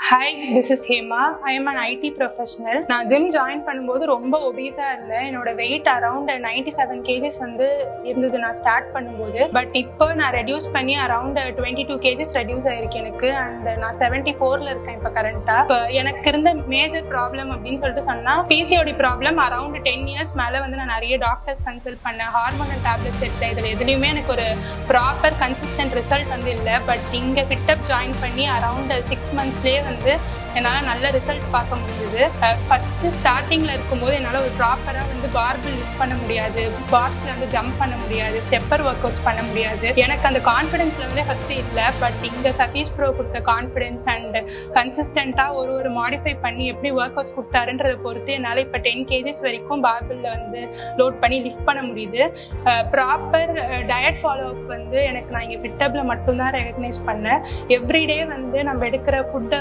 Hi, this is Hema. I am an ID professional. நான் gym join பண்ணும்போது ரொம்ப ஒபீஸாக இருந்தேன். என்னோட வெயிட் அரௌண்ட் 97 கேஜிஸ் இருந்தது நான் ஸ்டார்ட் பண்ணும்போது. பட் இப்போ நான் ரெடியூஸ் பண்ணி அரௌண்ட் 22 கேஜிஸ் ரெடியூஸ் ஆயிருக்கு எனக்கு. அண்ட் நான் 74ல் இருக்கேன் இப்போ கரண்ட்டாக. இப்போ எனக்கு இருந்த மேஜர் ப்ராப்ளம் அப்படின்னு சொல்லிட்டு சொன்னால் பிசிஓடி ப்ராப்ளம். அரௌண்ட் 10 இயர்ஸ் மேலே நான் நிறைய டாக்டர்ஸ் கன்சல்ட் பண்ணேன், ஹார்மோனல் டேப்லெட்ஸ் எடுத்தேன். இதில் எதுலேயுமே எனக்கு ஒரு ப்ராப்பர் கன்சிஸ்டன்ட் ரிசல்ட் இல்லை. பட் இங்கே ஃபிட்டப் ஜாயின் பண்ணி அரௌண்ட் 6 மந்த்ஸ்லேயே என்னால் நல்ல ரிசல்ட் பார்க்க முடியுது. ஃபஸ்ட்டு ஸ்டார்டிங்கில் இருக்கும்போது என்னால் ஒரு ப்ராப்பராக பார்பிள் லிஃப்ட் பண்ண முடியாது, பாக்ஸில் ஜம்ப் பண்ண முடியாது, ஸ்டெப்பர் ஒர்க் அவுட்ஸ் பண்ண முடியாது. எனக்கு அந்த கான்ஃபிடென்ஸ் லெவலே ஃபஸ்ட்டு இல்லை. பட் இங்கே சதீஷ் ப்ரோ கொடுத்த கான்ஃபிடென்ஸ் அண்ட் கன்சிஸ்டண்ட்டாக ஒரு மாடிஃபை பண்ணி எப்படி ஒர்க் அவுட்ஸ் கொடுத்தாருன்றதை பொறுத்து என்னால் இப்போ 10 கேஜிஸ் வரைக்கும் பார்பிளில் லோட் பண்ணி லிஃப்ட் பண்ண முடியுது. ப்ராப்பர் டயட் ஃபாலோ அப் எனக்கு நான் இங்கே ஃபிட்டப்பில் மட்டும்தான் ரெகக்னைஸ் பண்ணேன். எவ்ரிடே நம்ம எடுக்கிற ஃபுட்டை